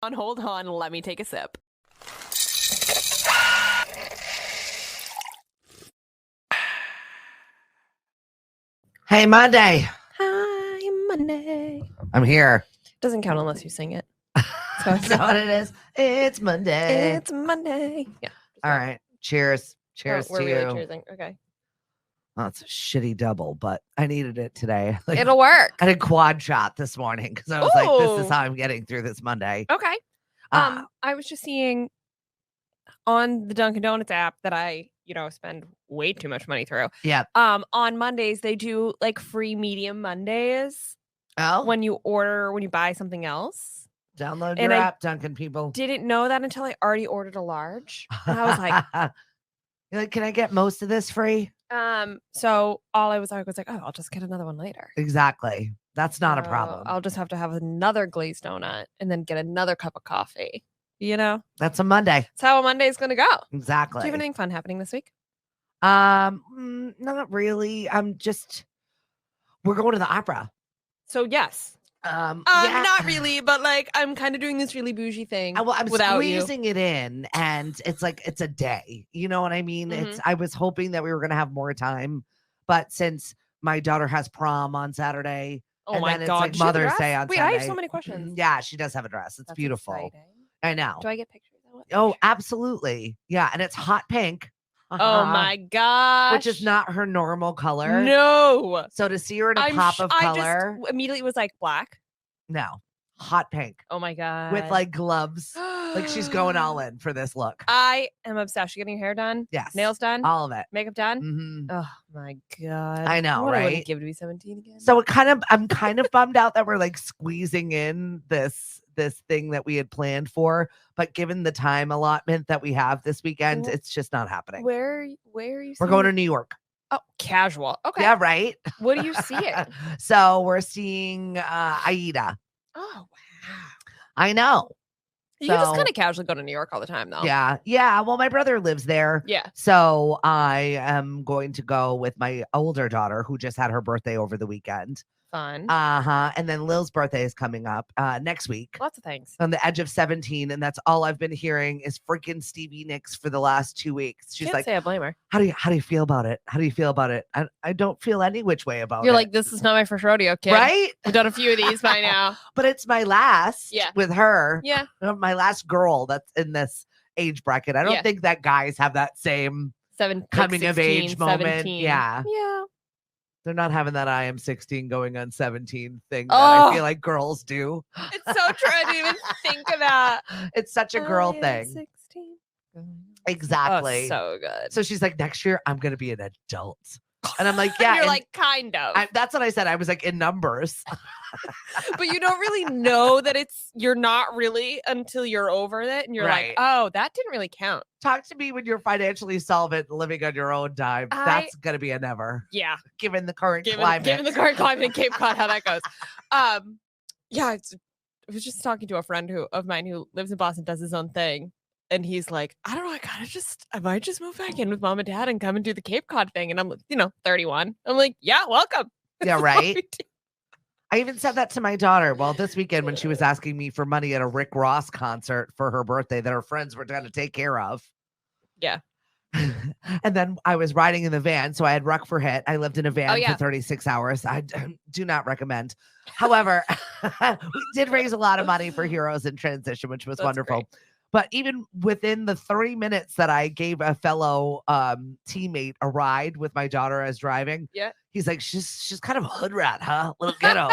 Hold on, let me take a sip. Hey, Monday. Hi, Monday. I'm here. Doesn't count unless you sing it. So is that what it is? It's Monday. It's Monday. Yeah. All right. Cheers. Cheers we're to really you. cheersing. Okay. Oh, it's a shitty double, but I needed it today. Like, It'll work. I did quad shot this morning because I was like, this is how I'm getting through this Monday. Okay. I was just seeing on the Dunkin' Donuts app that I, spend way too much money through. Yeah. On Mondays, they do like free medium Mondays. Oh. When you buy something else. Download your app, Dunkin' people. Didn't know that until I already ordered a large. And I was like, you're like, can I get most of this free? So all I was like, oh, I'll just get another one later. Exactly. That's not a problem. I'll just have to have another glazed donut and then get another cup of coffee. That's a Monday. That's how a Monday is going to go. Exactly. Do you have anything fun happening this week? Not really. We're going to the opera. So yes. Yeah. Not really, but like I'm kind of doing this really bougie thing. Well, I'm without squeezing it in, and it's like it's a day. You know what I mean? Mm-hmm. I was hoping that we were gonna have more time, but since my daughter has prom on Saturday, and then it's like Mother's Day on Sunday. I have so many questions. Yeah, she does have a dress. It's beautiful. Exciting. I know. Do I get pictures? Oh, absolutely. Yeah, and it's hot pink. Oh my gosh. Which is not her normal color. No. So to see her in a pop of color. I just immediately was like black. No. Hot pink. Oh my God. With like gloves. Like she's going all in for this look. I am obsessed. You getting your hair done? Yes. Nails done? All of it. Makeup done? Mm-hmm. Oh my God. I know, what right? Would it give to be 17 again? So I'm kind of bummed out that we're like squeezing in this thing that we had planned for, but given the time allotment that we have this weekend, it's just not happening. Where are you? We're going to New York. Oh, casual. Okay. Yeah, right. What do you see it? So we're seeing Aida. Oh wow. I know. You just kind of casually go to New York all the time, though. Yeah. Well, my brother lives there. Yeah. So I am going to go with my older daughter, who just had her birthday over the weekend. Fun. And then Lil's birthday is coming up next week. Lots of things. On the edge of 17, and that's all I've been hearing is freaking Stevie Nicks for the last 2 weeks. She's Can't like, say I blame her. How do you feel about it? How do you feel about it? I don't feel any which way about it. You're like, this is not my first rodeo, kid. Right? I've done a few of these by now. But it's my last with her. Yeah. My last girl that's in this age bracket. I don't think that guys have that same coming of age moment. 17. Yeah. Yeah. They're not having that I am 16 going on 17 thing that I feel like girls do. It's so true. I didn't even think of that. It's such a girl thing. 16. Exactly. Oh, so good. So she's like, next year I'm going to be an adult. And I'm like, yeah. You're like, kind of. That's what I said. I was like, in numbers. But you don't really know that you're not really until you're over it. And you're like, oh, that didn't really count. Talk to me when you're financially solvent, living on your own dime. That's going to be a never. Yeah. Given the current climate. Given the current climate in Cape Cod, how that goes. Yeah. I was just talking to a friend of mine who lives in Boston, does his own thing. And he's like, I don't know, I might just move back in with mom and dad and come and do the Cape Cod thing. And I'm, 31. I'm like, yeah, welcome. Yeah, right. I even said that to my daughter. Well, this weekend when she was asking me for money at a Rick Ross concert for her birthday that her friends were going to take care of. Yeah. And then I was riding in the van. So I had ruck for hit. I lived in a van for 36 hours. I do not recommend. However, we did raise a lot of money for Heroes in Transition, which was wonderful. Great. But even within the 3 minutes that I gave a fellow teammate a ride with my daughter as driving, he's like, she's kind of a hood rat, huh? Little ghetto.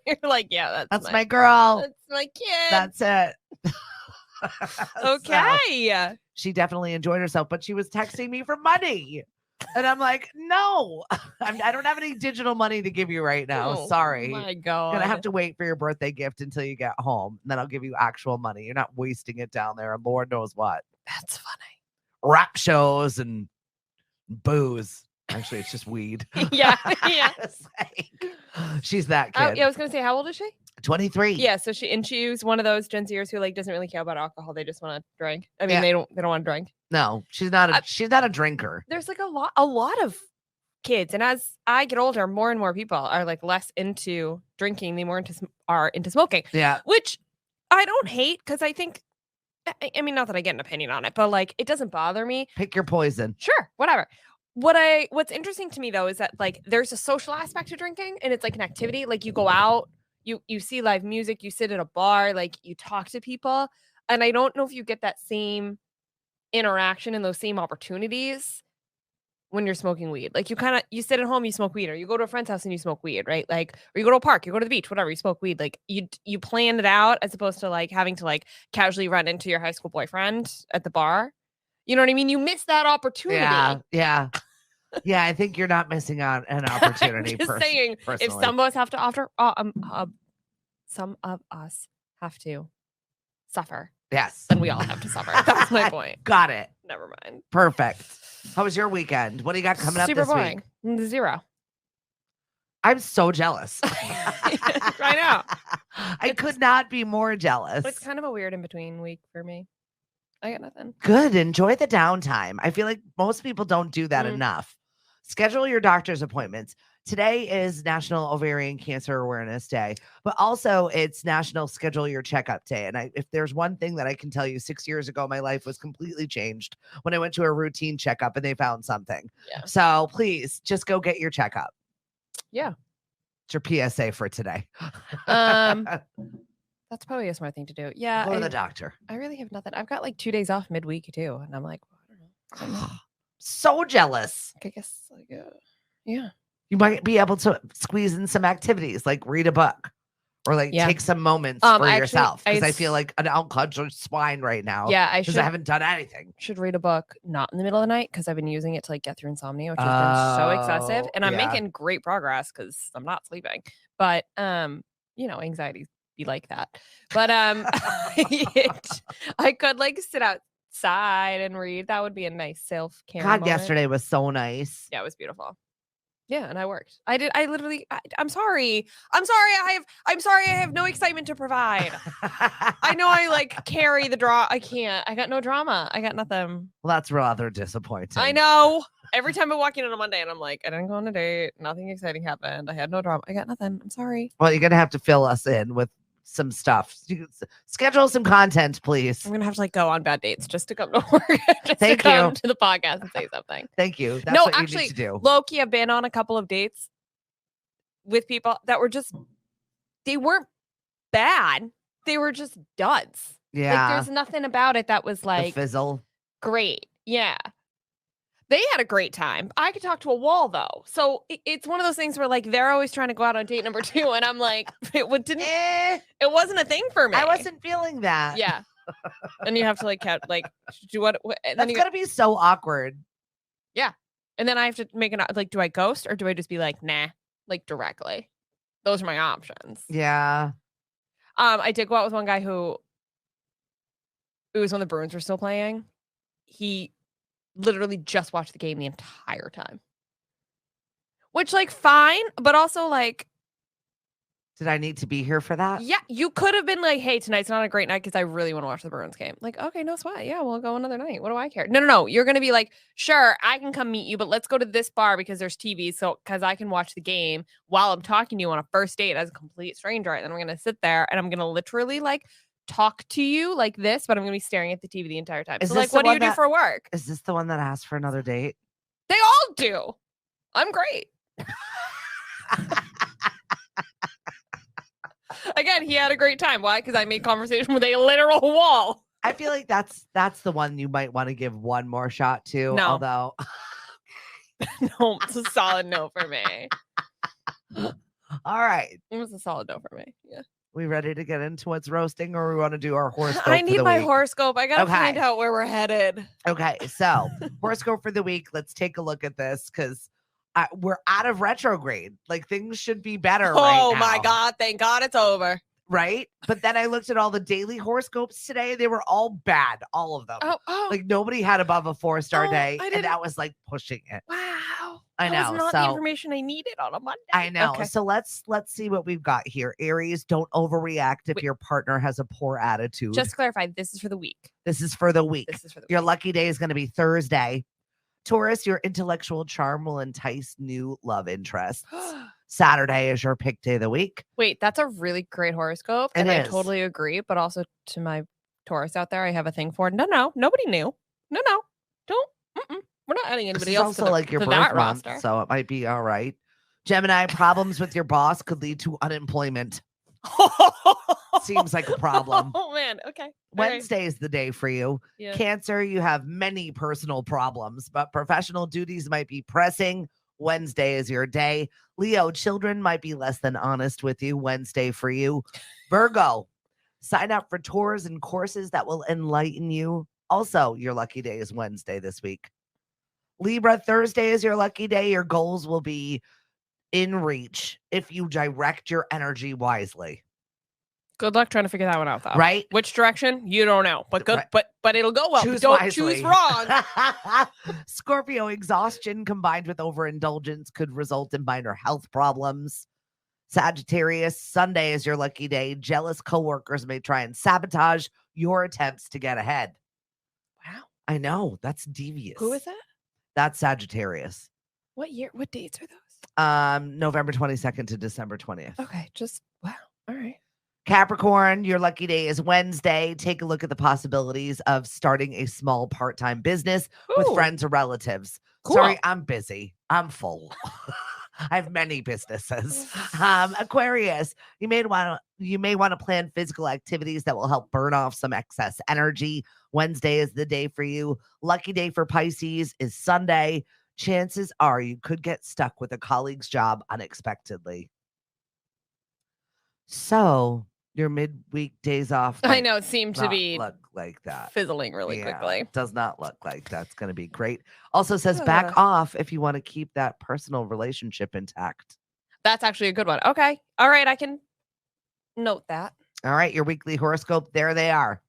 You're like, yeah, that's my girl. That's my kid. That's it. Okay. So, she definitely enjoyed herself, but she was texting me for money. And I'm like, no, I don't have any digital money to give you right now. Sorry. Oh my God. You're going to have to wait for your birthday gift until you get home. And then I'll give you actual money. You're not wasting it down there. And Lord knows what. That's funny. Rap shows and booze. Actually, it's just weed. Yeah. She's that kid. I was going to say, how old is she? 23. Yeah. So she's one of those Gen Zers who like doesn't really care about alcohol. They just want to drink. I mean, they don't want to drink. No, she's not a drinker. There's like a lot of kids. And as I get older, more and more people are like less into drinking. They more are into smoking. Yeah. Which I don't hate because I think, I mean, not that I get an opinion on it, but like it doesn't bother me. Pick your poison. Sure, whatever. What's interesting to me though is that like there's a social aspect to drinking and it's like an activity. Like you go out, you see live music, you sit at a bar, like you talk to people. And I don't know if you get that same interaction and those same opportunities when you're smoking weed. Like you sit at home, you smoke weed, or you go to a friend's house and you smoke weed, right? Like, or you go to a park, you go to the beach, whatever, you smoke weed. Like you plan it out as opposed to like having to like casually run into your high school boyfriend at the bar. You know what I mean? You miss that opportunity. Yeah. Yeah, I think you're not missing out an opportunity. I'm just saying, personally. if some of us have to some of us have to suffer. Yes. Then we all have to suffer. That's my point. Got it. Never mind. Perfect. How was your weekend? What do you got coming up this boring. week? 0. I'm so jealous. I know. I could not be more jealous. But it's kind of a weird in-between week for me. I got nothing. Good. Enjoy the downtime. I feel like most people don't do that enough. Schedule your doctor's appointments. Today is National Ovarian Cancer Awareness Day, but also it's National Schedule Your Checkup Day. And if there's one thing that I can tell you, 6 years ago, my life was completely changed when I went to a routine checkup and they found something. Yeah. So please just go get your checkup. Yeah. It's your PSA for today. That's probably a smart thing to do. Yeah. Go to the doctor. I really have nothing. I've got like 2 days off midweek too. And I'm like, I don't know. So jealous. I guess like, yeah. You might be able to squeeze in some activities like read a book or like take some moments for yourself. Because I feel like an unconscious swine right now. Yeah, I haven't done anything. Should read a book not in the middle of the night because I've been using it to like get through insomnia, which has been so excessive. And I'm making great progress because I'm not sleeping. But anxiety be like that. But I could like sit outside and read. That would be a nice self-care moment. Yesterday was so nice. Yeah, it was beautiful. Yeah, and I worked. I'm sorry. I'm sorry I have no excitement to provide. I know I like carry the draw. I can't. I got no drama. I got nothing. Well, that's rather disappointing. I know. Every time I walk in on a Monday and I'm like, I didn't go on a date. Nothing exciting happened. I had no drama. I got nothing. I'm sorry. Well, you're going to have to fill us in with some stuff. Schedule some content, please. I'm gonna have to like go on bad dates just to come to work. Thank you to the podcast and say something. Thank you. That's what you need to do. Low-key, I've been on a couple of dates with people that were they weren't bad. They were just duds. Yeah. Like there's nothing about it that was like the fizzle. Great. Yeah. They had a great time. I could talk to a wall though. So it's one of those things where like they're always trying to go out on date number 2 and I'm like it wasn't a thing for me. I wasn't feeling that. Yeah. And you have to like do what and that's gonna be so awkward. Yeah. And then I have to make do I ghost or do I just be like nah, like directly? Those are my options. Yeah. I did go out with one guy who it was when the Bruins were still playing. He literally just watched the game the entire time. Which, like, fine, but also, like... Did I need to be here for that? Yeah, you could have been like, hey, tonight's not a great night because I really want to watch the Bruins game. Like, okay, no sweat. Yeah, we'll go another night. What do I care? No. You're going to be like, sure, I can come meet you, but let's go to this bar because there's TV, so because I can watch the game while I'm talking to you on a first date as a complete stranger. And then I'm going to sit there and I'm going to literally, like, talk to you like this, but I'm gonna be staring at the TV the entire time. So like, what do you do for work? Is this the one that asked for another date? They all do. I'm great. Again, he had a great time. Why? Because I made conversation with a literal wall. I feel like that's the one you might want to give one more shot to. No. Although no, it's a solid no for me. All right. It was a solid no for me. Yeah. We ready to get into what's roasting, or we want to do our horoscope? I need my horoscope. I gotta find out where we're headed. Okay, so horoscope for the week. Let's take a look at this because we're out of retrograde. Like things should be better. Oh my God! Thank God it's over. Right? But then I looked at all the daily horoscopes today. They were all bad, all of them. Oh. Like nobody had above a 4-star day, and that was like pushing it. Wow. I know. That was not the information I needed on a Monday. I know. Okay. So let's see what we've got here. Aries, don't overreact if your partner has a poor attitude. Just clarify, this is for the week. This is for the week. Your lucky day is going to be Thursday. Taurus, your intellectual charm will entice new love interests. Saturday is your pick day of the week. Wait, that's a really great horoscope. It and is. I totally agree. But also to my Taurus out there, I have a thing for no, nobody knew. No, don't. We're not adding anybody else also to, like your to birth that month, roster. so it might be all right. Gemini, problems with your boss could lead to unemployment. Seems like a problem. Oh man, okay. Wednesday is the day for you. Yeah. Cancer, you have many personal problems, but professional duties might be pressing. Wednesday is your day. Leo, children might be less than honest with you. Wednesday for you. Virgo, sign up for tours and courses that will enlighten you. Also, your lucky day is Wednesday this week. Libra, Thursday is your lucky day. Your goals will be in reach if you direct your energy wisely. Good luck trying to figure that one out, though. Right? Which direction? You don't know. But good. Right. But it'll go well. Choose Don't wisely. choose wrong. Scorpio, exhaustion combined with overindulgence could result in minor health problems. Sagittarius, Sunday is your lucky day. Jealous coworkers may try and sabotage your attempts to get ahead. Wow. I know. That's devious. Who is that? That's Sagittarius. What year? What dates are those? November 22nd to December 20th. Okay. Just wow. All right. Capricorn, your lucky day is Wednesday. Take a look at the possibilities of starting a small part-time business with friends or relatives. Cool. Sorry, I'm busy. I'm full. I have many businesses. Aquarius, you may want to plan physical activities that will help burn off some excess energy. Wednesday is the day for you. Lucky day for Pisces is Sunday. Chances are you could get stuck with a colleague's job unexpectedly. So your midweek days off. I know it seemed to be look like that. Fizzling really quickly. It does not look like that's going to be great. Also says back off if you want to keep that personal relationship intact. That's actually a good one. Okay. All right. I can note that. All right. Your weekly horoscope. There they are.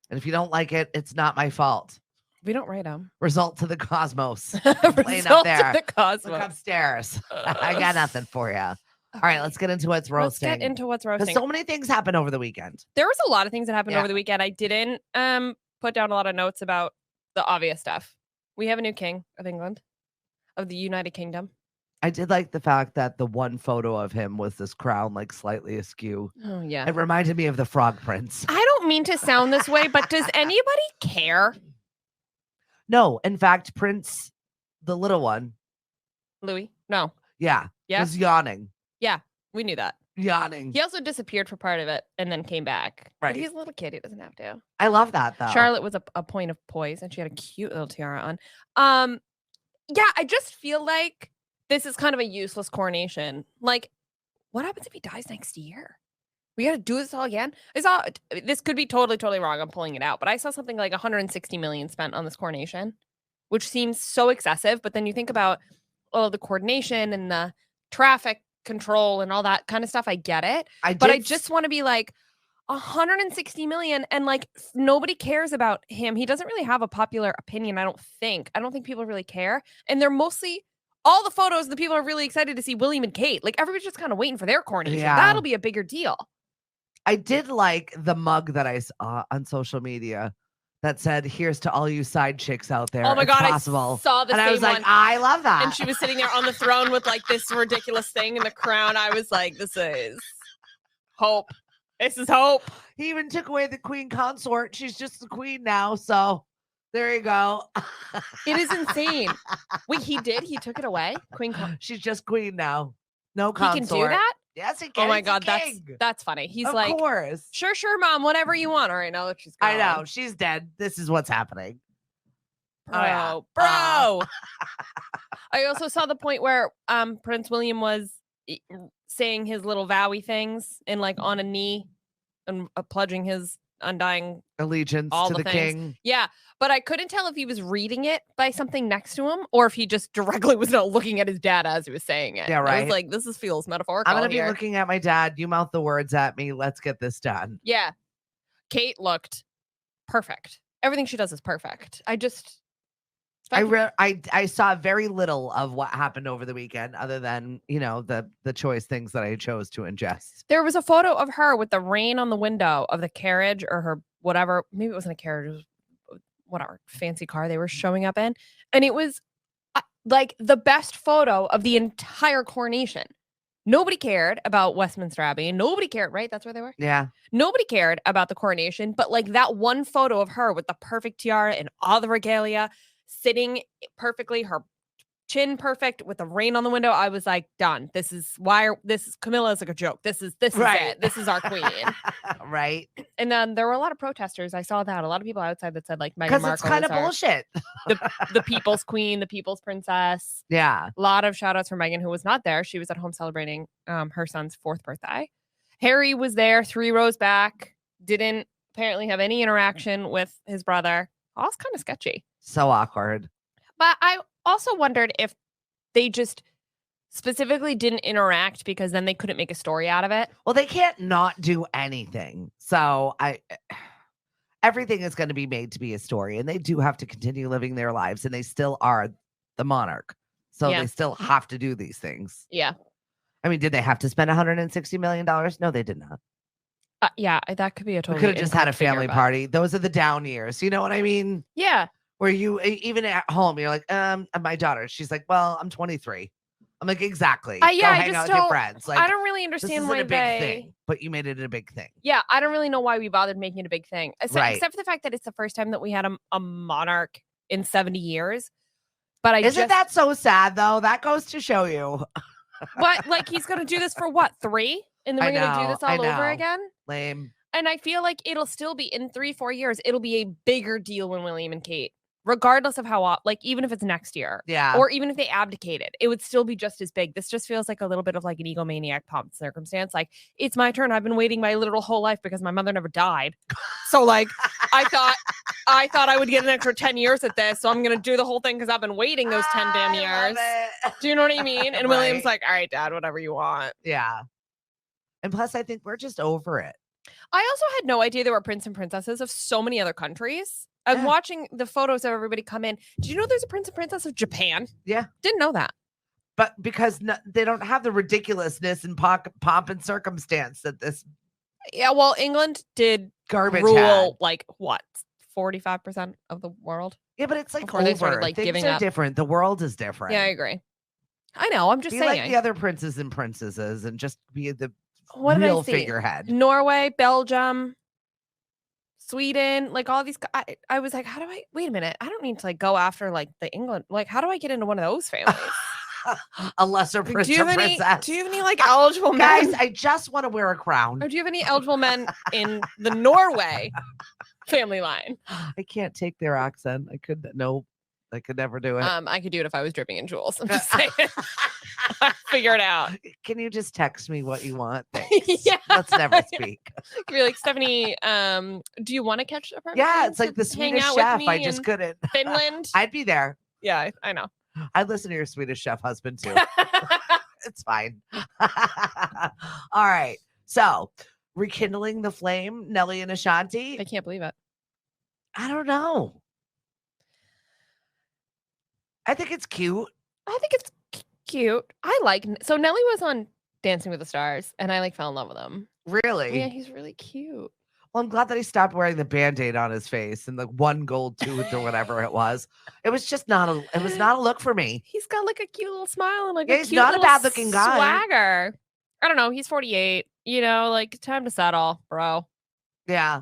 And if you don't like it, it's not my fault. We don't write them. Result to the cosmos. Playing up there. To the cosmos. Look upstairs. I got nothing for you. All right, let's get into what's roasting. Let's get into what's roasting. So many things happened over the weekend. There was a lot of things that happened over the weekend. I didn't put down a lot of notes about the obvious stuff. We have a new king of England, of the United Kingdom. I did like the fact that the one photo of him was this crown like slightly askew. Oh, yeah. It reminded me of the Frog Prince. I don't mean to sound this way, but does anybody care? No. In fact, Prince, the little one. Louis? No. Yeah. Was yawning. Yeah, we knew that. Yawning. He also disappeared for part of it and then came back. Right. But he's a little kid. He doesn't have to. I love that, though. Charlotte was a point of poise, and she had a cute little tiara on. Yeah, I just feel like this is kind of a useless coronation. Like, what happens if he dies next year? We got to do this all again? This could be totally wrong. I'm pulling it out. But I saw something like 160 million spent on this coronation, which seems so excessive. But then you think about all the coordination and the traffic control and all that kind of stuff. I get it. But I just want to be like 160 million and like nobody cares about him. He doesn't really have a popular opinion. I don't think people really care. And they're mostly all the photos. The people are really excited to see William and Kate. Like everybody's just kind of waiting for their coronation. Yeah. That'll be a bigger deal. I did like the mug that I saw on social media that said, "Here's to all you side chicks out there." Oh my God, possible. I saw the and same I was like, one. I love that. And she was sitting there on the throne with like this ridiculous thing in the crown. I was like, this is hope. This is hope. He even took away the queen consort. She's just the queen now. So there you go. It is insane. Wait, he did? He took it away? She's just queen now. No consort. He can do that? Yes, he can. Oh my God, that's funny. He's like, of course. Sure, mom, whatever you want. All right, now that she's gone. I know, she's dead. This is what's happening. Bro. I also saw the point where Prince William was saying his little vowy things and like on a knee and pledging his undying allegiance to the king. Yeah, but I couldn't tell if he was reading it by something next to him or if he just directly was not looking at his dad as he was saying it. Yeah, right. I was like, this feels metaphorical. I'm gonna be looking at my dad. You mouth the words at me. Let's get this done. Yeah, Kate looked perfect. Everything she does is perfect. I saw very little of what happened over the weekend other than, the choice things that I chose to ingest. There was a photo of her with the rain on the window of the carriage or her whatever. Maybe it wasn't a carriage. It was whatever fancy car they were showing up in. And it was like the best photo of the entire coronation. Nobody cared about Westminster Abbey. Nobody cared, right? That's where they were? Yeah. Nobody cared about the coronation, but like that one photo of her with the perfect tiara and all the regalia, sitting perfectly, her chin perfect with the rain on the window. I was like, done. This is Camilla is like a joke. This is Right. it. This is our queen. Right. And then there were a lot of protesters. I saw that. A lot of people outside that said like Meghan Because Markle it's kind of bullshit. the people's queen, the people's princess. Yeah. A lot of shout outs for Meghan, who was not there. She was at home celebrating her son's 4th birthday. Harry was there 3 rows back. Didn't apparently have any interaction with his brother. All's kind of sketchy. So awkward. But I also wondered if they just specifically didn't interact because then they couldn't make a story out of it. Well, they can't not do anything. So everything is going to be made to be a story, and they do have to continue living their lives, and they still are the monarch. So they still have to do these things. Yeah. I mean, did they have to spend $160 million? No, they did not. Yeah, that could be a totally. We could have just had a family party. Those are the down years. You know what I mean? Yeah. Where you, even at home, you're like, my daughter, she's like, well, I'm 23. I'm like, exactly. Yeah, Go hang out with your friends. Like, I don't really understand why a big thing, but you made it a big thing. Yeah, I don't really know why we bothered making it a big thing, Right. except for the fact that it's the first time that we had a monarch in 70 years. But Isn't that so sad though? That goes to show you. But like, he's gonna do this for what, 3? And then we're gonna do this all over again? Lame. And I feel like it'll still be in 3-4 years. It'll be a bigger deal when William and Kate, regardless of how, like, even if it's next year, or even if they abdicated, it would still be just as big. This just feels like a little bit of like an egomaniac pomp circumstance. Like, it's my turn. I've been waiting my literal whole life because my mother never died. So like, I thought I would get an extra 10 years at this. So I'm going to do the whole thing because I've been waiting those 10 damn years. Do you know what I mean? And William's like, all right, Dad, whatever you want. Yeah. And plus, I think we're just over it. I also had no idea there were prince and princesses of so many other countries. I'm watching the photos of everybody come in. Did you know there's a prince and princess of Japan? Yeah. Didn't know that. But because they don't have the ridiculousness and pomp and circumstance that this. Yeah, well, England did garbage rule like what, 45% of the world? Yeah, but it's like before over. They started, like, Things giving are up. different. The world is different. Yeah, I agree. I know. I'm just be saying. Like the other princes and princesses, and just be the real figurehead. Norway, Belgium, Sweden, like all these. I was like, wait a minute. I don't need to like go after like the England. Like, how do I get into one of those families? A lesser prince or princess. Do you have any like eligible men? Guys, I just want to wear a crown. Or do you have any eligible men in the Norway family line? I can't take their accent. I could never do it. I could do it if I was dripping in jewels. I'm just saying. Figure it out. Can you just text me what you want? Yeah. Let's never speak. Could be like, Stephanie, do you want to catch a perfect? Yeah, it's like the Swedish chef. I just couldn't. Finland. I'd be there. Yeah, I know. I'd listen to your Swedish chef husband too. It's fine. All right. So, rekindling the flame, Nelly and Ashanti. I can't believe it. I don't know. I think it's cute. I think it's cute. So Nelly was on Dancing with the Stars, and I like fell in love with him. Really? Yeah, he's really cute. Well, I'm glad that he stopped wearing the Band-Aid on his face and the one gold tooth or whatever it was. It was just not a look for me. He's got like a cute little smile and like he's not a bad looking guy. Swagger. I don't know. He's 48. You know, like time to settle, bro. Yeah.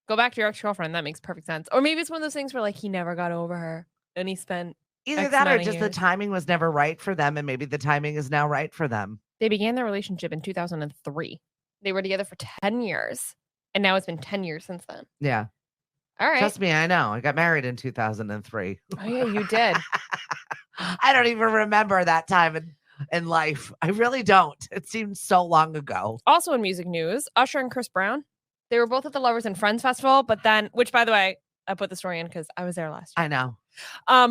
Go back to your ex-girlfriend. That makes perfect sense. Or maybe it's one of those things where like he never got over her and he spent either that or just the timing was never right for them, and maybe the timing is now right for them. They began their relationship in 2003. They were together for 10 years. And now it's been 10 years since then. Yeah. All right. Trust me, I know. I got married in 2003. Oh, yeah, you did. I don't even remember that time in life. I really don't. It seems so long ago. Also in music news, Usher and Chris Brown, they were both at the Lovers and Friends Festival, but then, which by the way, I put the story in because I was there last year. I know.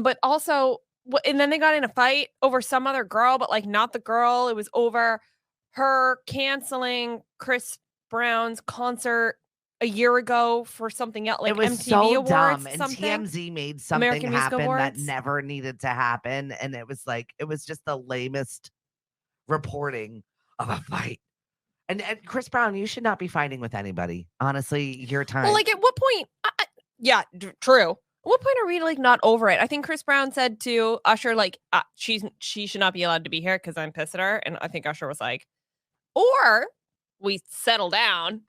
But also, and then they got in a fight over some other girl, but like not the girl. It was over her canceling Chris Brown's concert a year ago for something else, like it was MTV so Awards. Dumb. And something. TMZ made something American Music happen Awards. that never needed to happen, and it was just the lamest reporting of a fight. And Chris Brown, you should not be fighting with anybody. Honestly, your time. Well, like at what point? Yeah, true. what point are we like not over it? I think Chris Brown said to Usher, like, she should not be allowed to be here because I'm pissed at her. And I think Usher was like, or we settle down.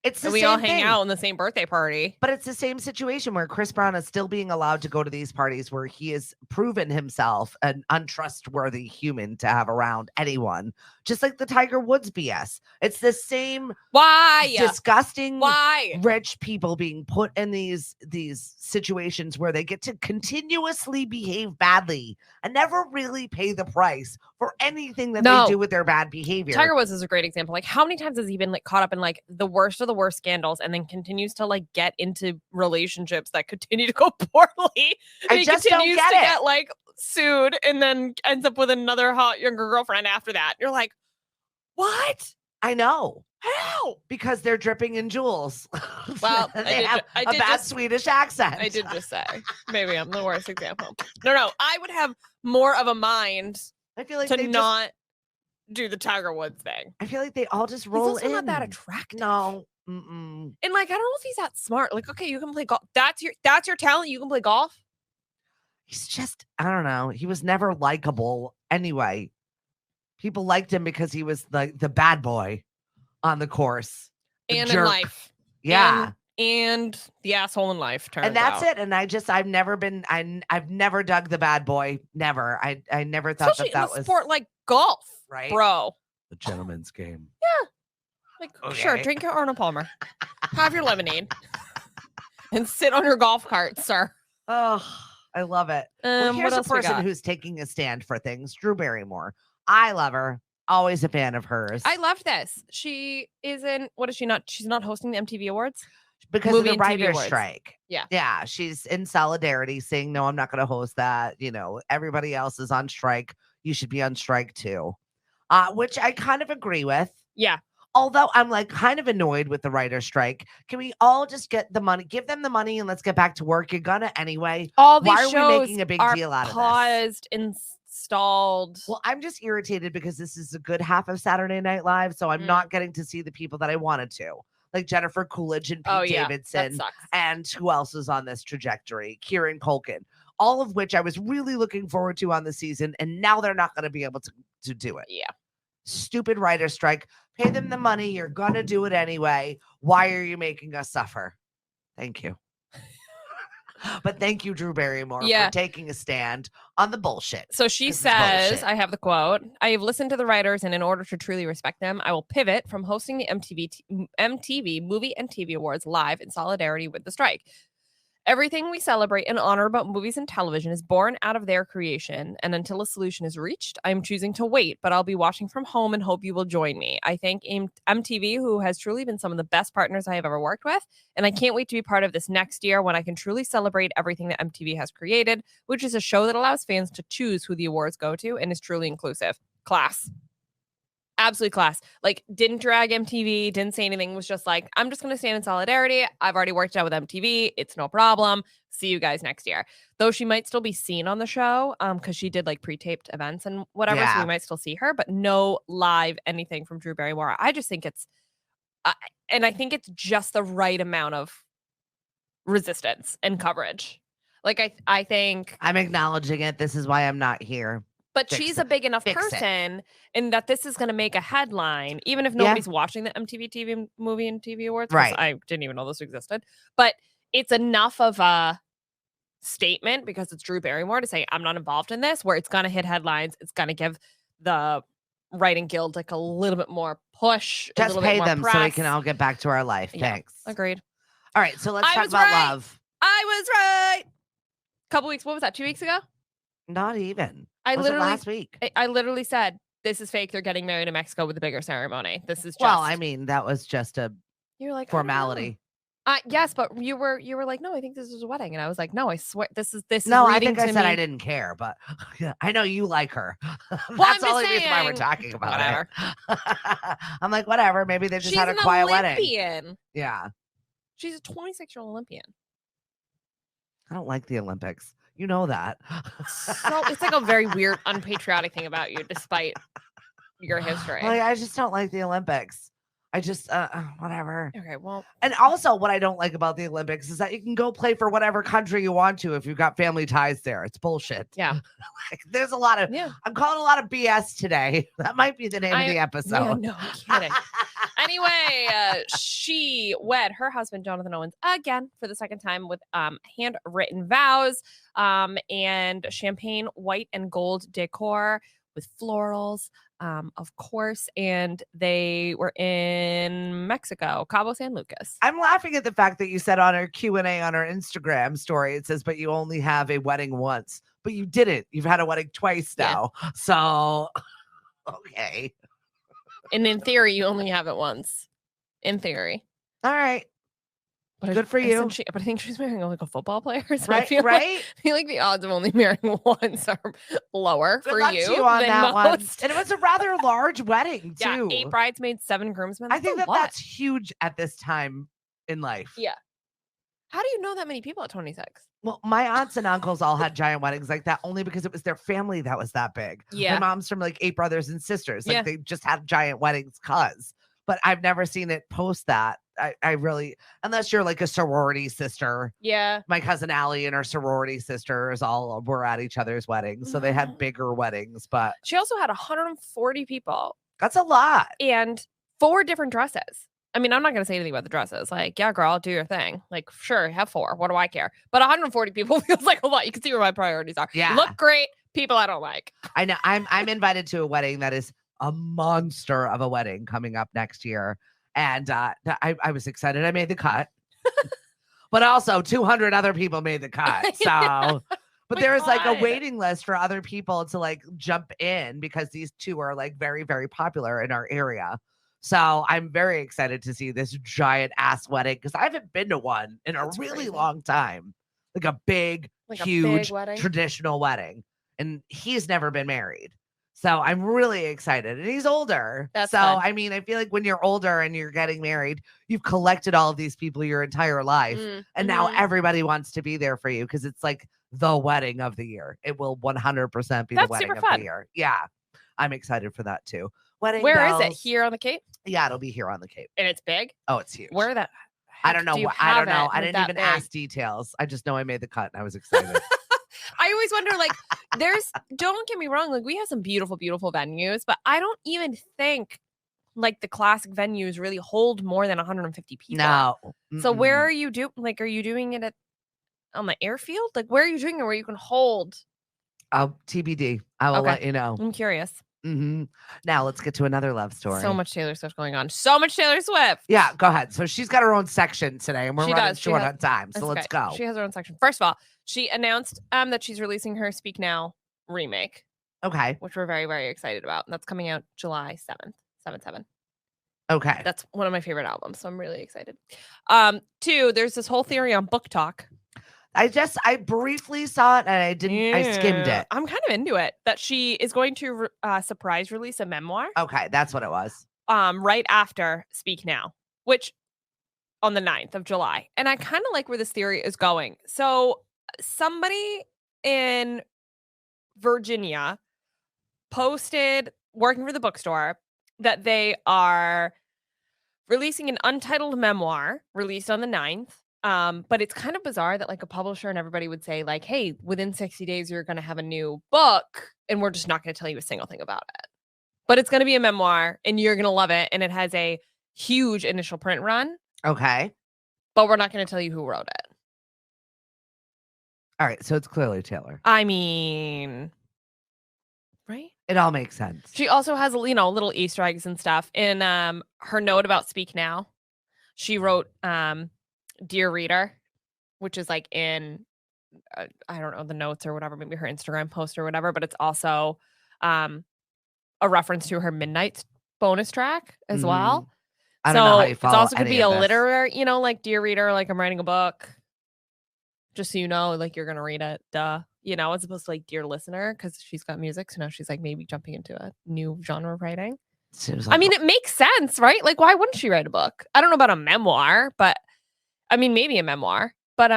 It's the and we same all hang thing. out in the same birthday party. But it's the same situation where Chris Brown is still being allowed to go to these parties where he has proven himself an untrustworthy human to have around anyone. Just like the Tiger Woods BS. It's the same disgusting rich people being put in these situations where they get to continuously behave badly and never really pay the price for anything that they do with their bad behavior. Tiger Woods is a great example. Like, how many times has he been like caught up in like the worst of the worst scandals and then continues to like get into relationships that continue to go poorly? And I just don't get like sued and then ends up with another hot younger girlfriend after that. You're like, what? I know. How? Because they're dripping in jewels. Well, they have a bad Swedish accent. I did just say. Maybe I'm the worst example. No. I would have more of a mind I feel like to not do the Tiger Woods thing. I feel like they all just roll in. He's also not that attractive. No. And like, I don't know if he's that smart. Like, okay, you can play golf. That's your talent. You can play golf. He's just, I don't know. He was never likable anyway. People liked him because he was like the bad boy on the course. And in life. Yeah. And the asshole in life. And that's it. And I've never dug the bad boy. Never. I never thought Especially that in a was sport like golf. Right. Bro. The gentleman's game. Yeah. Like, sure, drink your Arnold Palmer. Have your lemonade. And sit on your golf cart, sir. Oh, I love it. Well, here's a person who's taking a stand for things. Drew Barrymore. I love her. Always a fan of hers. I love this. She isn't, what is she not? She's not hosting the MTV Awards? Because of the writer's strike. Yeah. Yeah. She's in solidarity saying, no, I'm not going to host that. You know, everybody else is on strike. You should be on strike too. Which I kind of agree with. Yeah. Although I'm like kind of annoyed with the writer's strike. Can we all just get the money, give them the money and let's get back to work? You're gonna anyway. All these Why are shows we making a big deal out of this? Paused, installed. Well, I'm just irritated because this is a good half of Saturday Night Live. So I'm not getting to see the people that I wanted to. Like Jennifer Coolidge and Pete Davidson. And who else is on this trajectory? Kieran Culkin. All of which I was really looking forward to on the season. And now they're not going to be able to do it. Yeah. Stupid writer strike. Pay them the money. You're going to do it anyway. Why are you making us suffer? Thank you. But thank you, Drew Barrymore, for taking a stand on the bullshit. So she says, I have the quote, I have listened to the writers, and in order to truly respect them, I will pivot from hosting the MTV Movie and TV Awards live in solidarity with the strike. Everything we celebrate and honor about movies and television is born out of their creation, and until a solution is reached, I'm choosing to wait, but I'll be watching from home and hope you will join me. I thank MTV, who has truly been some of the best partners I have ever worked with, and I can't wait to be part of this next year when I can truly celebrate everything that MTV has created, which is a show that allows fans to choose who the awards go to and is truly inclusive. Class. Absolute class. Like, didn't drag MTV, didn't say anything, was just like, I'm just going to stand in solidarity. I've already worked out with MTV. It's no problem. See you guys next year. Though she might still be seen on the show because she did like pre-taped events and whatever. So we might still see her, but no live anything from Drew Barrymore. I just think it's, and I think it's just the right amount of resistance and coverage. Like, I think. I'm acknowledging it. This is why I'm not here. But she's a big enough person and that this is going to make a headline, even if nobody's watching the MTV TV Movie and TV Awards. Right. I didn't even know this existed. But it's enough of a statement because it's Drew Barrymore to say, I'm not involved in this, where it's going to hit headlines. It's going to give the writing guild like a little bit more push. Just pay them so we can all get back to our life. Yeah, thanks. agreed. All right. So let's talk about love. I was right. Couple weeks. What was that? 2 weeks ago? Not even. Last week. I literally said, this is fake. They're getting married in Mexico with a bigger ceremony. This is just. Well, I mean, that was just a you're like formality. Yes, but you were like, no, I think this is a wedding. And I was like, no, I swear this is No, I think I said I didn't care, but I know you like her. That's the only reason why we're talking about whatever. it. I'm like, whatever. Maybe they just had a quiet wedding. Yeah. She's a 26-year-old Olympian. I don't like the Olympics. You know that. So it's like a very weird, unpatriotic thing about you, despite your history. Like, I just don't like the Olympics. I just, whatever. Okay, well. And also what I don't like about the Olympics is that you can go play for whatever country you want to if you've got family ties there. It's bullshit. Yeah. Like, there's a lot of, I'm calling a lot of BS today. That might be the name of the episode. Yeah, no, I'm kidding. Anyway, she wed her husband, Jonathan Owens, again for the second time with handwritten vows and champagne white and gold decor with florals, of course. And they were in Mexico, Cabo San Lucas. I'm laughing at the fact that you said on our Q&A on our Instagram story, it says, but you only have a wedding once. But you didn't. You've had a wedding twice now. Yeah. So, okay. And in theory, you only have it once. In theory. All right. But good for you. But I think she's marrying like a football player. So right, I feel like the odds of only marrying once are lower good for luck you to you on than that most. One. And it was a rather large wedding, too. Yeah, 8 bridesmaids, 7 groomsmen. I think that's huge at this time in life. Yeah. How do you know that many people at 26? Well, my aunts and uncles all had giant weddings like that only because it was their family that was that big. Yeah. My mom's from like 8 brothers and sisters. Like they just had giant weddings but I've never seen it post that. I really, unless you're like a sorority sister. Yeah. My cousin Allie and her sorority sisters all were at each other's weddings. So they had bigger weddings, but. She also had 140 people. That's a lot. And 4 different dresses. I mean, I'm not going to say anything about the dresses. Like, yeah, girl, do your thing. Like, sure, have 4. What do I care? But 140 people feels like a lot. You can see where my priorities are. Yeah. Look great. People I don't like. I know. I'm invited to a wedding that is a monster of a wedding coming up next year. And I was excited. I made the cut. But also 200 other people made the cut. So, but there's like a waiting list for other people to like jump in because these 2 are like very, very popular in our area. So I'm very excited to see this giant ass wedding because I haven't been to one in a really long time. Like a big, like huge, traditional wedding. And he's never been married. So I'm really excited. And he's older. That's fun. I mean, I feel like when you're older and you're getting married, you've collected all of these people your entire life. And now everybody wants to be there for you because it's like the wedding of the year. It will 100% be the wedding of the year. Yeah. I'm excited for that too. Wedding Where bells. is it? Here on the Cape? Yeah, it'll be here on the Cape. And it's big? Oh, it's huge. Where that? I don't know. I don't know. I didn't even ask details. I just know I made the cut and I was excited. I always wonder, like, don't get me wrong, like, we have some beautiful, beautiful venues, but I don't even think, like, the classic venues really hold more than 150 people. No. So where are you doing, like, are you doing it on the airfield? Like, where are you doing it where you can hold? TBD. I will let you know. I'm curious. Now let's get to another love story. So much Taylor Swift going on. So much Taylor Swift. Yeah, go ahead. So she's got her own section today, and we're running short on time. So let's go. She has her own section. First of all, she announced that she's releasing her Speak Now remake. Okay. Which we're very, very excited about. And that's coming out July 7th. 7/7. Okay. That's one of my favorite albums. So I'm really excited. 2, there's this whole theory on Book Talk. I briefly saw it and I skimmed it. I'm kind of into it that she is going to surprise release a memoir. Okay, that's what it was. Right after Speak Now, which on the 9th of July. And I kind of like where this theory is going. So somebody in Virginia posted, working for the bookstore, that they are releasing an untitled memoir released on the 9th. But it's kind of bizarre that like a publisher and everybody would say like, hey, within 60 days, you're going to have a new book and we're just not going to tell you a single thing about it. But it's going to be a memoir and you're going to love it. And it has a huge initial print run. Okay. But we're not going to tell you who wrote it. All right. So it's clearly Taylor. I mean, right? It all makes sense. She also has, little Easter eggs and stuff. In her note about Speak Now, she wrote, Dear Reader, which is like in, I don't know, the notes or whatever, maybe her Instagram post or whatever, but it's also a reference to her Midnight bonus track as well. I don't know how you follow it's also going to be a this. literary, like Dear Reader, like I'm writing a book. Just so you know, like you're going to read it, duh. As opposed to like Dear Listener, because she's got music. So now she's like maybe jumping into a new genre of writing. I mean, it makes sense, right? Like, why wouldn't she write a book? I don't know about a memoir, but I mean, maybe a memoir, but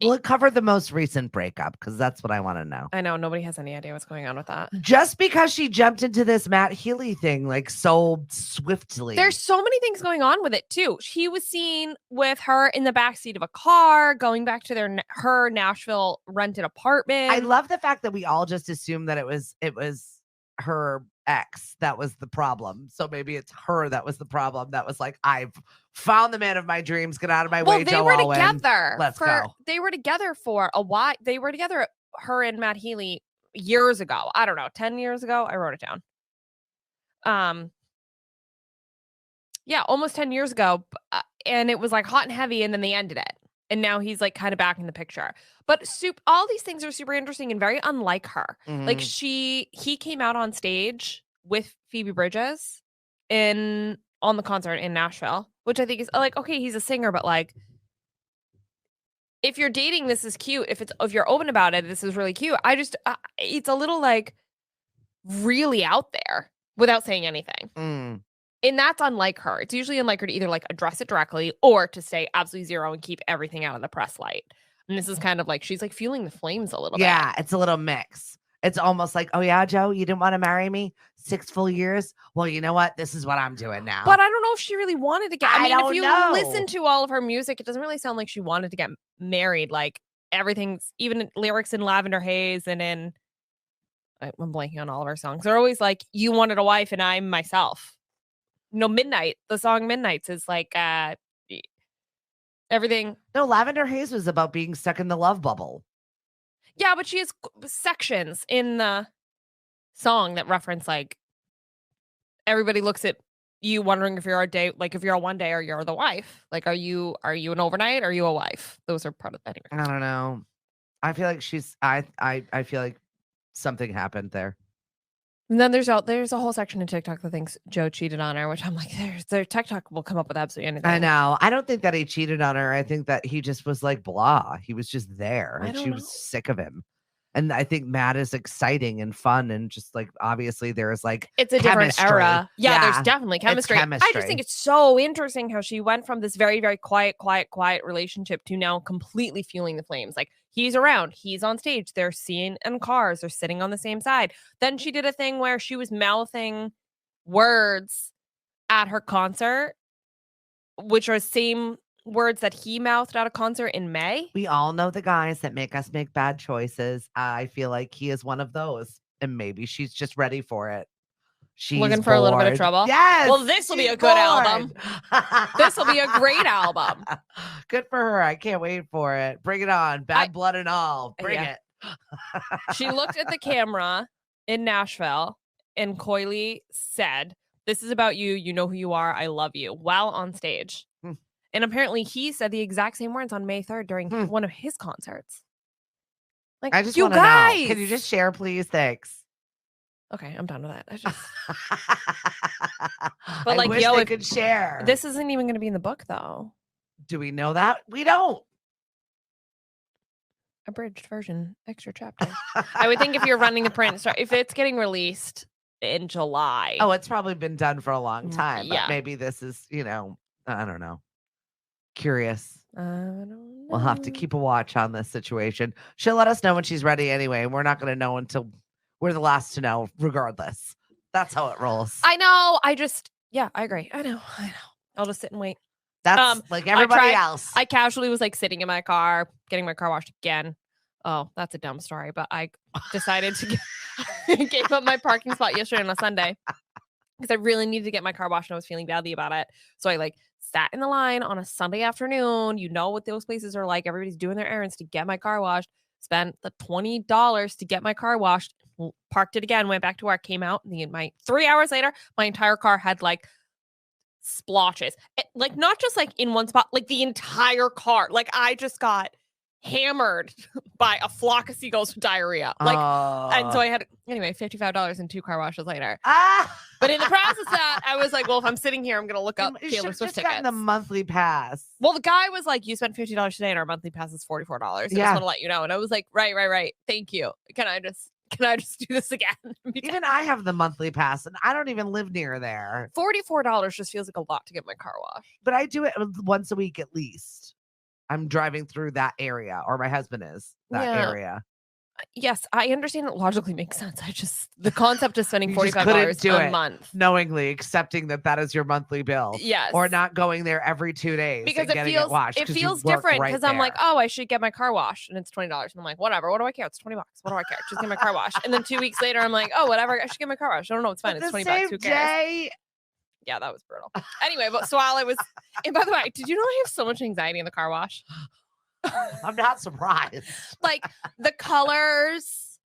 Well, it covered the most recent breakup because that's what I want to know. I know nobody has any idea what's going on with that. Just because she jumped into this Matt Healy thing like so swiftly. There's so many things going on with it too. She was seen with her in the backseat of a car, going back to her Nashville rented apartment. I love the fact that we all just assumed that it was her ex that was the problem. So maybe it's her that was the problem. That was like, I've found the man of my dreams. Get out of my way, Joe Alwyn. Together. Let's go. They were together for a while. They were together, her and Matt Healy, years ago. I don't know, 10 years ago. I wrote it down. Yeah, almost 10 years ago. And it was like hot and heavy, and then they ended it. And now he's like kind of back in the picture. But all these things are super interesting and very unlike her. Mm-hmm. Like he came out on stage with Phoebe Bridgers on the concert in Nashville, which I think is like, okay, he's a singer, but like, if you're dating, this is cute. If you're open about it, this is really cute. It's a little like really out there without saying anything. Mm. And that's unlike her. It's usually unlike her to either like address it directly or to stay absolutely zero and keep everything out of the press light. And this is kind of like, she's like feeling the flames a little bit. Yeah, it's a little mix. It's almost like, oh yeah, Joe, you didn't want to marry me 6 full years? Well, you know what? This is what I'm doing now. But I don't know if she really wanted to get, I mean, if you know. listen to all of her music, it doesn't really sound like she wanted to get married. Like everything's, even lyrics in Lavender Haze and in, I'm blanking on all of her songs. They're always like, you wanted a wife and I'm myself. Midnight, the song Midnights is like everything. No, Lavender Haze was about being stuck in the love bubble. Yeah, but she has sections in the song that reference like everybody looks at you wondering if you're if you're a one day or you're the wife. Like, are you an overnight or are you a wife? Those are part of that. Anyway. I don't know. I feel like I feel like something happened there. And then there's a whole section in TikTok that thinks Joe cheated on her, which I'm like, their TikTok will come up with absolutely anything. I know. I don't think that he cheated on her. I think that he just was like blah. He was just there, and she was sick of him. And I think Matt is exciting and fun, and just like obviously there's like it's a different era. Yeah, there's definitely chemistry. I chemistry. just think it's so interesting how she went from this very, very quiet relationship to now completely fueling the flames. Like he's around, he's on stage, they're seeing in cars, they're sitting on the same side. Then she did a thing where she was mouthing words at her concert, which are same words that he mouthed at a concert in May. We all know the guys that make us make bad choices. I feel like he is one of those, and maybe she's just ready for it. She's looking for a little bit of trouble. Yes. Well, this will be a good album. This will be a great album. Good for her. I can't wait for it. Bring it on. Bad blood and all. Bring it. She looked at the camera in Nashville and coyly said, "This is about you. You know who you are. I love you," while on stage. And apparently he said the exact same words on May 3rd during one of his concerts. Like, I just you want guys, to know. Can you just share, please? Thanks. Okay, I'm done with that. But I like, wish they could share. This isn't even going to be in the book, though. Do we know that? We don't. Abridged version, extra chapter. I would think if you're running the print, if it's getting released in July. Oh, it's probably been done for a long time. But yeah. Maybe this is, I don't know. Curious. I don't know. We'll have to keep a watch on this situation. She'll let us know when she's ready anyway. We're not going to know until we're the last to know, regardless. That's how it rolls. I know. I agree. I know. I'll just sit and wait. That's like everybody else. I casually was like sitting in my car, getting my car washed again. Oh, that's a dumb story, but I decided to gave up my parking spot yesterday on a Sunday because I really needed to get my car washed and I was feeling badly about it. So I sat in the line on a Sunday afternoon. You know what those places are like. Everybody's doing their errands to get my car washed. Spent the $20 to get my car washed. Parked it again. Went back to work. Came out. And 3 hours later, my entire car had splotches. Not just in one spot. The entire car. I just got hammered by a flock of seagulls with diarrhea. And so I had $55 and 2 car washes later. But in the process of that, I was like, well, if I'm sitting here, I'm gonna look up Taylor Swift tickets. Gotten the monthly pass. Well, the guy was like, you spent $50 today and our monthly pass is $44. I just want to let you know. And I was like, right. Thank you. Can I just do this again? Even I have the monthly pass and I don't even live near there. $44 just feels like a lot to get my car washed. But I do it once a week at least. I'm driving through that area, or my husband is that area. Yes, I understand it logically makes sense. The concept of spending $45 a month. Knowingly accepting that is your monthly bill. Yes. Or not going there every 2 days because and getting it washed. It feels different because I'm like, oh, I should get my car washed and it's $20. And I'm like, whatever. What do I care? It's $20. What do I care? Just get my car washed. And then 2 weeks later, I'm like, oh, whatever. I should get my car washed. I don't know. It's fine. It's $20. Who cares? Yeah, that was brutal. Anyway, but so while I was, and by the way, did you know I have so much anxiety in the car wash? I'm not surprised. Like the colors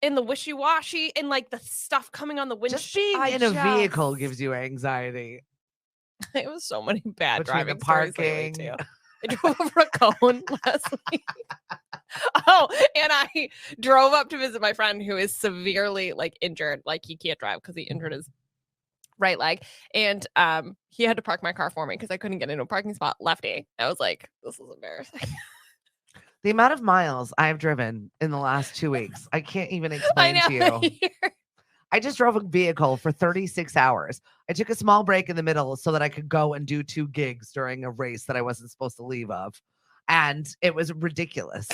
and the wishy-washy and like the stuff coming on the windshield. Just being in a vehicle gives you anxiety. It was so many bad Between driving the parking. Too. I drove over a cone last week. Oh, and I drove up to visit my friend who is severely like injured. Like he can't drive because he injured his right leg. And he had to park my car for me because I couldn't get into a parking spot lefty. I was like, this is embarrassing. The amount of miles I've driven in the last 2 weeks, I can't even explain to you. I just drove a vehicle for 36 hours. I took a small break in the middle so that I could go and do 2 gigs during a race that I wasn't supposed to leave of. And it was ridiculous.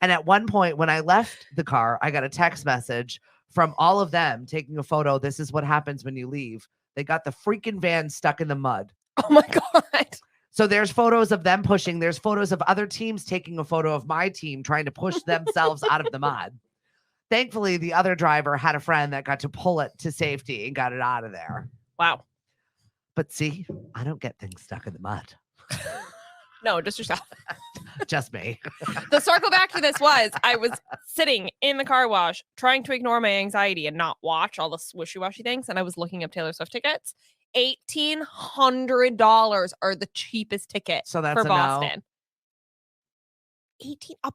And at one point when I left the car, I got a text message from all of them taking a photo. This is what happens when you leave. They got the freaking van stuck in the mud. Oh my God. So there's photos of them pushing. There's photos of other teams taking a photo of my team trying to push themselves out of the mud. Thankfully, the other driver had a friend that got to pull it to safety and got it out of there. Wow. But see, I don't get things stuck in the mud. No, just yourself. Just me. The circle back to this was I was sitting in the car wash trying to ignore my anxiety and not watch all the wishy-washy things. And I was looking up Taylor Swift tickets. $1,800 are the cheapest ticket so that's for Boston. No. $1,800 a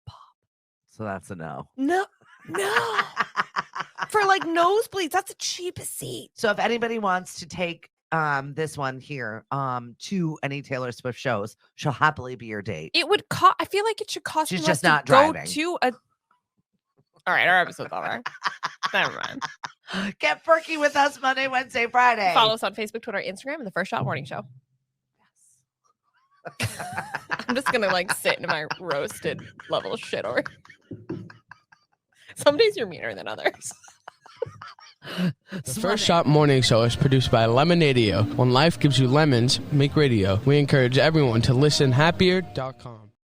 pop. So that's a no. No. For like nosebleeds, that's the cheapest seat. So if anybody wants to take this one here to any Taylor Swift shows, she'll happily be your date. It would cost. I feel like it should cost. She's you just less not to driving. Go to a. All right, our episode's over. Never mind. Get Perky with us Monday, Wednesday, Friday. Follow us on Facebook, Twitter, Instagram, and the First Shot Morning Show. Yes. I'm just gonna like sit in my roasted level of shit over. Some days you're meaner than others. The First Shot Morning Show is produced by Lemonadio. When life gives you lemons, make radio. We encourage everyone to listen happier.com.